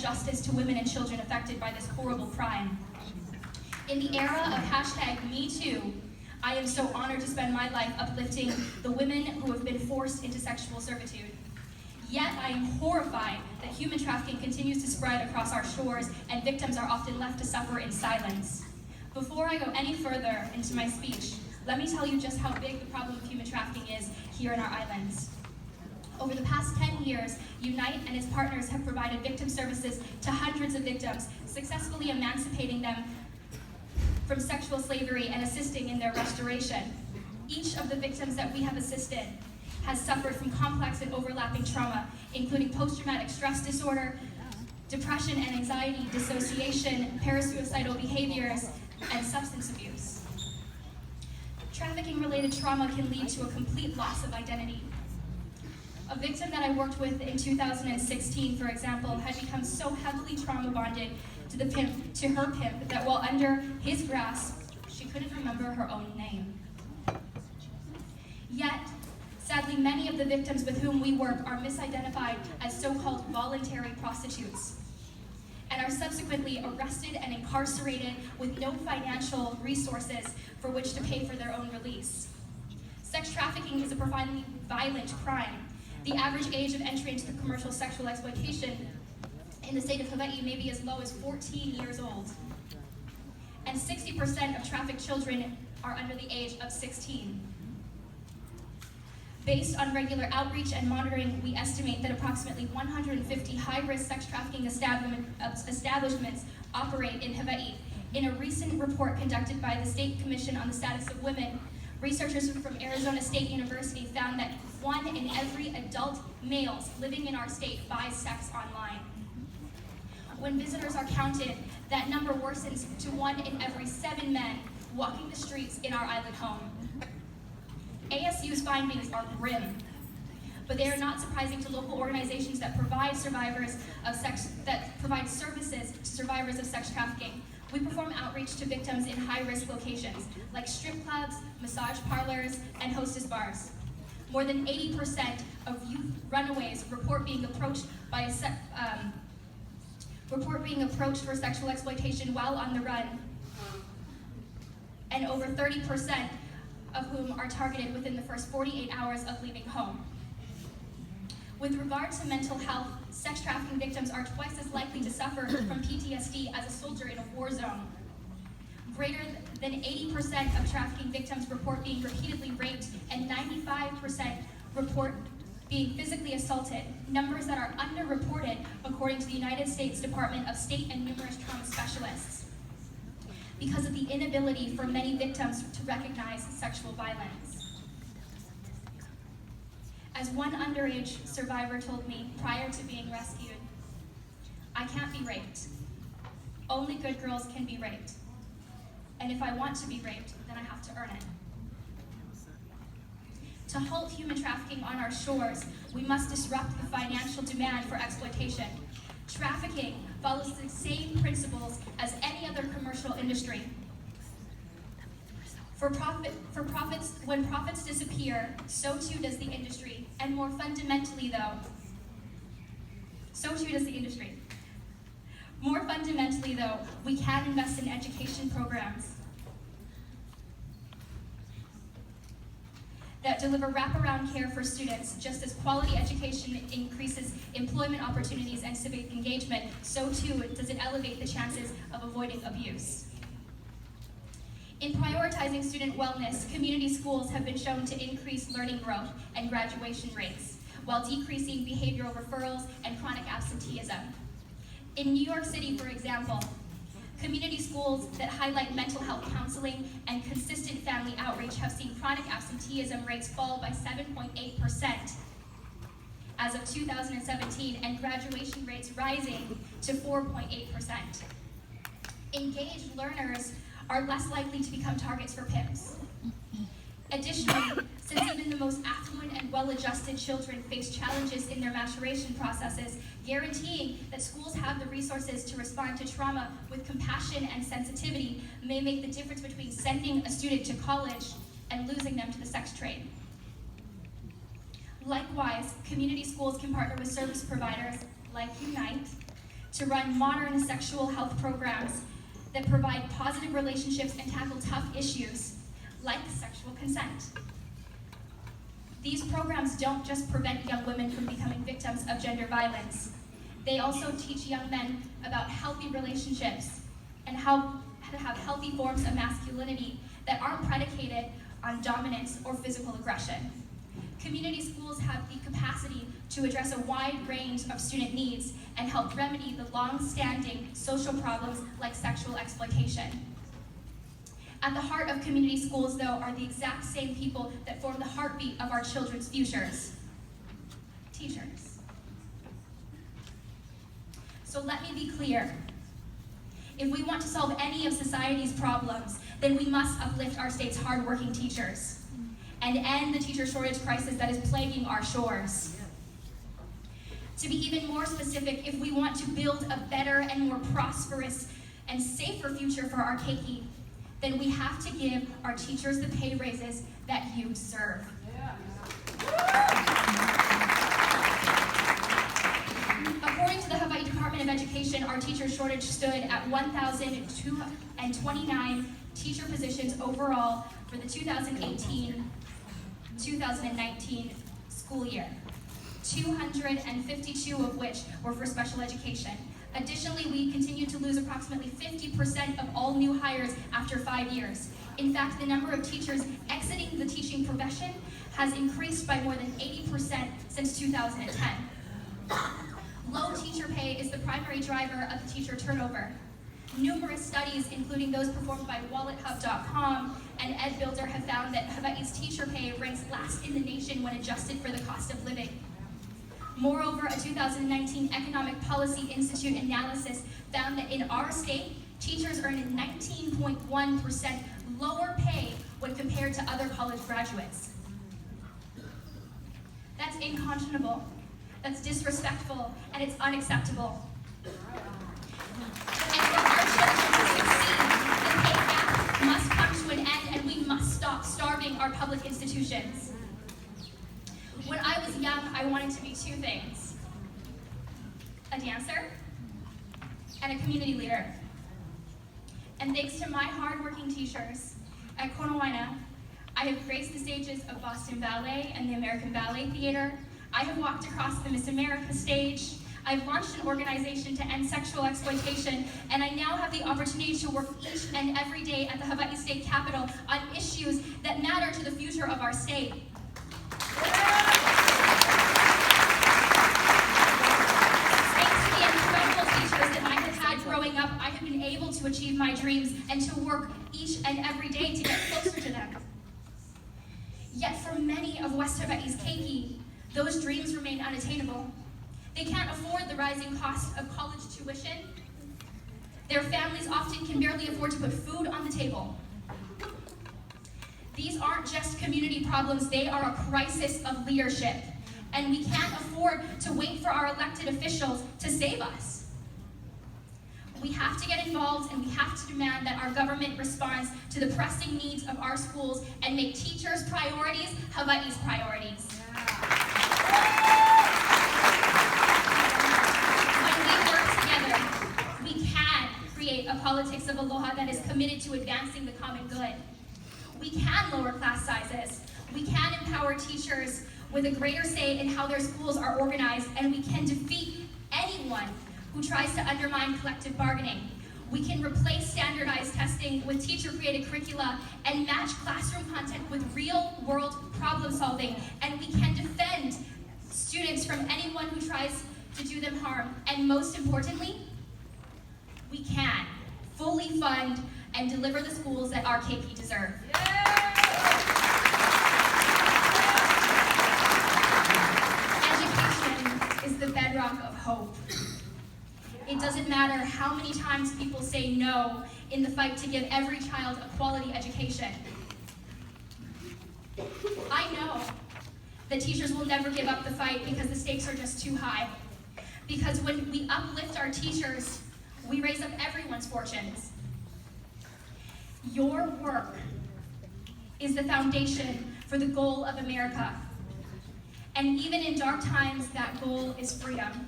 justice to women and children affected by this horrible crime. In the era of #MeToo, I am so honored to spend my life uplifting the women who have been forced into sexual servitude. Yet I am horrified that human trafficking continues to spread across our shores and victims are often left to suffer in silence. Before I go any further into my speech, let me tell you just how big the problem of human trafficking is here in our islands. Over the past 10 years, Unite and its partners have provided victim services to hundreds of victims, successfully emancipating them from sexual slavery and assisting in their restoration. Each of the victims that we have assisted has suffered from complex and overlapping trauma, including post-traumatic stress disorder, depression and anxiety, dissociation, parasuicidal behaviors, and substance abuse. Trafficking-related trauma can lead to a complete loss of identity. A victim that I worked with in 2016, for example, had become so heavily trauma bonded to her pimp that while under his grasp, she couldn't remember her own name. Yet, sadly, many of the victims with whom we work are misidentified as so-called voluntary prostitutes and are subsequently arrested and incarcerated with no financial resources for which to pay for their own release. Sex trafficking is a profoundly violent crime. The average age of entry into the commercial sexual exploitation in the state of Hawaii may be as low as 14 years old. And 60% of trafficked children are under the age of 16. Based on regular outreach and monitoring, we estimate that approximately 150 high-risk sex trafficking establishments operate in Hawaii. In a recent report conducted by the State Commission on the Status of Women, researchers from Arizona State University found that 1 in every adult males living in our state buys sex online. When visitors are counted, that number worsens to 1 in every 7 men walking the streets in our island home. ASU's findings are grim, but they are not surprising to local organizations that provide services to survivors of sex trafficking. We perform outreach to victims in high-risk locations, like strip clubs, massage parlors, and hostess bars. More than 80% of youth runaways report being approached for sexual exploitation while on the run, and over 30% of whom are targeted within the first 48 hours of leaving home. With regard to mental health, sex trafficking victims are twice as likely to suffer from PTSD as a soldier in a war zone. Greater than 80% of trafficking victims report being repeatedly raped, and 95% report being physically assaulted, numbers that are underreported according to the United States Department of State and numerous trauma specialists, because of the inability for many victims to recognize sexual violence. As one underage survivor told me prior to being rescued, "I can't be raped. Only good girls can be raped. And if I want to be raped, then I have to earn it." To halt human trafficking on our shores, we must disrupt the financial demand for exploitation. Trafficking follows the same principles as any other commercial industry. When profits disappear, so too does the industry, and more fundamentally though, we can invest in education programs that deliver wraparound care for students. Just as quality education increases employment opportunities and civic engagement, so too does it elevate the chances of avoiding abuse. In prioritizing student wellness, community schools have been shown to increase learning growth and graduation rates, while decreasing behavioral referrals and chronic absenteeism. In New York City, for example, community schools that highlight mental health counseling and consistent family outreach have seen chronic absenteeism rates fall by 7.8% as of 2017, and graduation rates rising to 4.8%. Engaged learners are less likely to become targets for pimps. Additionally, since even the most affluent and well-adjusted children face challenges in their maturation processes, guaranteeing that schools have the resources to respond to trauma with compassion and sensitivity may make the difference between sending a student to college and losing them to the sex trade. Likewise, community schools can partner with service providers like Unite to run modern sexual health programs that provide positive relationships and tackle tough issues like sexual consent. These programs don't just prevent young women from becoming victims of gender violence. They also teach young men about healthy relationships and how to have healthy forms of masculinity that aren't predicated on dominance or physical aggression. Community schools have the capacity to address a wide range of student needs and help remedy the long-standing social problems like sexual exploitation. At the heart of community schools, though, are the exact same people that form the heartbeat of our children's futures: teachers. So let me be clear. If we want to solve any of society's problems, then we must uplift our state's hardworking teachers and end the teacher shortage crisis that is plaguing our shores. To be even more specific, if we want to build a better and more prosperous and safer future for our keiki, then we have to give our teachers the pay raises that you deserve. According to the Hawaii Department of Education, our teacher shortage stood at 1,229 teacher positions overall for the 2018-2019 school year, 252 of which were for special education. Additionally, we continue to lose approximately 50% of all new hires after 5 years. In fact, the number of teachers exiting the teaching profession has increased by more than 80% since 2010. Low teacher pay is the primary driver of the teacher turnover. Numerous studies, including those performed by WalletHub.com and EdBuilder, have found that Hawaii's teacher pay ranks last in the nation when adjusted for the cost of living. Moreover, a 2019 Economic Policy Institute analysis found that in our state, teachers earn 19.1% lower pay when compared to other college graduates. That's unconscionable, that's disrespectful, and it's unacceptable. And for our children to succeed, the pay gap must come to an end, and we must stop starving our public institutions. When I was young, I wanted to be two things: a dancer and a community leader. And thanks to my hardworking teachers at Konawaina, I have graced the stages of Boston Ballet and the American Ballet Theater. I have walked across the Miss America stage. I've launched an organization to end sexual exploitation, and I now have the opportunity to work each and every day at the Hawaii State Capitol on issues that matter to the future of our state. Thanks to the incredible teachers that I have had growing up, I have been able to achieve my dreams and to work each and every day to get closer to them. Yet for many of West Hawaii's keiki, those dreams remain unattainable. They can't afford the rising cost of college tuition. Their families often can barely afford to put food on the table. These aren't just community problems, they are a crisis of leadership. And we can't afford to wait for our elected officials to save us. We have to get involved, and we have to demand that our government responds to the pressing needs of our schools and make teachers' priorities Hawaii's priorities. When we work together, we can create a politics of aloha that is committed to advancing the common good. We can lower class sizes. We can empower teachers with a greater say in how their schools are organized, and we can defeat anyone who tries to undermine collective bargaining. We can replace standardized testing with teacher-created curricula and match classroom content with real-world problem solving, and we can defend students from anyone who tries to do them harm. And most importantly, we can fully fund and deliver the schools that our keiki deserve. Education is the bedrock of hope. It doesn't matter how many times people say no in the fight to give every child a quality education. I know that teachers will never give up the fight because the stakes are just too high. Because when we uplift our teachers, we raise up everyone's fortunes. Your work is the foundation for the goal of America. And even in dark times, that goal is freedom.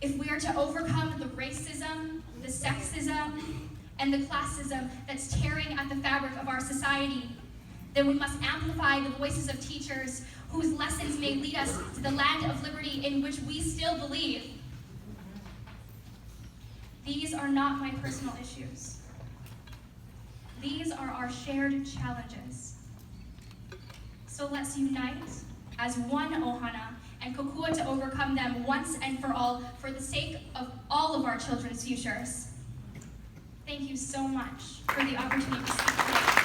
If we are to overcome the racism, the sexism, and the classism that's tearing at the fabric of our society, then we must amplify the voices of teachers whose lessons may lead us to the land of liberty in which we still believe. These are not my personal issues. These are our shared challenges. So let's unite as one Ohana and kokua to overcome them once and for all for the sake of all of our children's futures. Thank you so much for the opportunity to speak today.